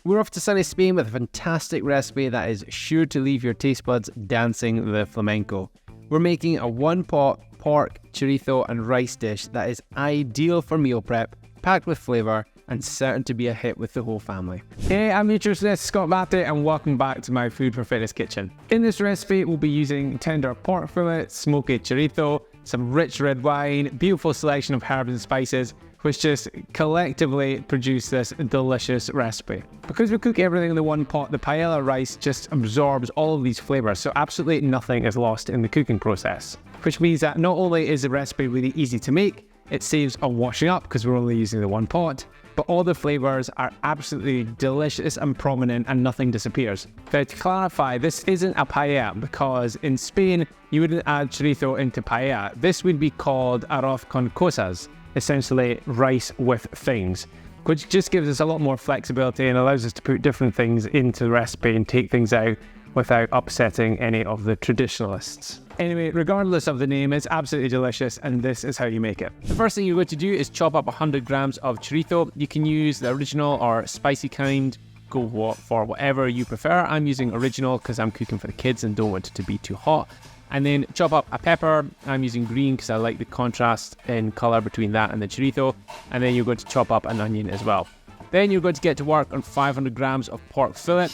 We're off to sunny Spain with a fantastic recipe that is sure to leave your taste buds dancing the flamenco. We're making a one-pot pork, chorizo and rice dish that is ideal for meal prep, packed with flavour and certain to be a hit with the whole family. Hey, I'm nutritionist Scott Matty and welcome back to my Food for Fitness kitchen. In this recipe, we'll be using tender pork fillet, smoky chorizo, some rich red wine, beautiful selection of herbs and spices, which just collectively produce this delicious recipe. Because we cook everything in the one pot, the paella rice just absorbs all of these flavors, so absolutely nothing is lost in the cooking process. Which means that not only is the recipe really easy to make, it saves on washing up because we're only using the one pot, but all the flavors are absolutely delicious and prominent and nothing disappears. Now to clarify, this isn't a paella because in Spain, you wouldn't add chorizo into paella. This would be called arroz con cosas, essentially rice with things, which just gives us a lot more flexibility and allows us to put different things into the recipe and take things out without upsetting any of the traditionalists. Anyway, regardless of the name, it's absolutely delicious and this is how you make it. The first thing you're going to do is chop up 100 grams of chorizo. You can use the original or spicy kind, go for whatever you prefer. I'm using original because I'm cooking for the kids and don't want it to be too hot. And then chop up a pepper. I'm using green because I like the contrast in colour between that and the chorizo. And then you're going to chop up an onion as well. Then you're going to get to work on 500 grams of pork fillet.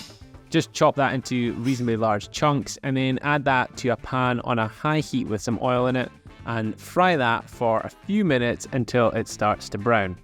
Just chop that into reasonably large chunks and then add that to a pan on a high heat with some oil in it and fry that for a few minutes until it starts to brown.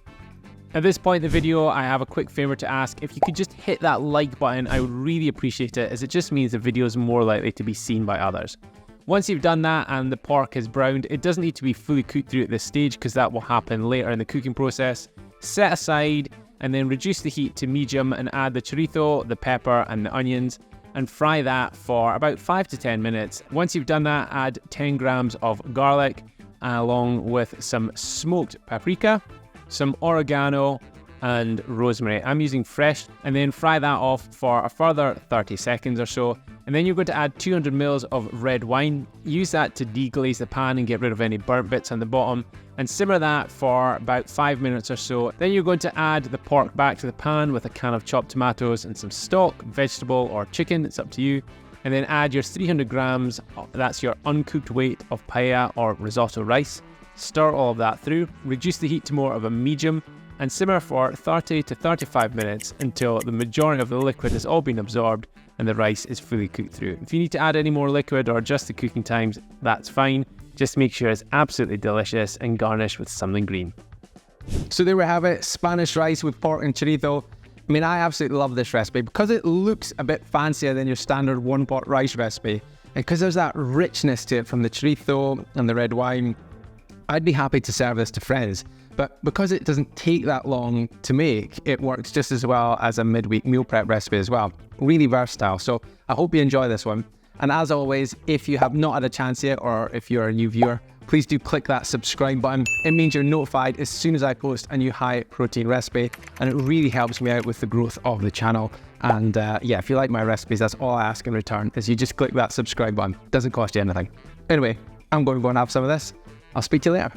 At this point in the video, I have a quick favour to ask. If you could just hit that like button, I would really appreciate it, as it just means the video is more likely to be seen by others. Once you've done that and the pork is browned, it doesn't need to be fully cooked through at this stage because that will happen later in the cooking process. Set aside and then reduce the heat to medium and add the chorizo, the pepper and the onions and fry that for about 5 to 10 minutes. Once you've done that, add 10 grams of garlic along with some smoked paprika, some oregano and rosemary. I'm using fresh, and then fry that off for a further 30 seconds or so. And then you're going to add 200 ml of red wine. Use that to deglaze the pan and get rid of any burnt bits on the bottom and simmer that for about 5 minutes or so. Then you're going to add the pork back to the pan with a can of chopped tomatoes and some stock, vegetable or chicken, it's up to you. And then add your 300 grams, that's your uncooked weight of paella or risotto rice. Stir all of that through, reduce the heat to more of a medium and simmer for 30 to 35 minutes until the majority of the liquid has all been absorbed and the rice is fully cooked through. If you need to add any more liquid or adjust the cooking times, that's fine. Just make sure it's absolutely delicious and garnish with something green. So there we have it, Spanish rice with pork and chorizo. I mean, I absolutely love this recipe because it looks a bit fancier than your standard one-pot rice recipe. And because there's that richness to it from the chorizo and the red wine, I'd be happy to serve this to friends. But because it doesn't take that long to make, it works just as well as a midweek meal prep recipe as well. Really versatile. So I hope you enjoy this one. And as always, if you have not had a chance yet, or if you're a new viewer, please do click that subscribe button. It means you're notified as soon as I post a new high protein recipe, and it really helps me out with the growth of the channel. And yeah, if you like my recipes, that's all I ask in return, is you just click that subscribe button. It doesn't cost you anything. Anyway, I'm going to go and have some of this. I'll speak to you later.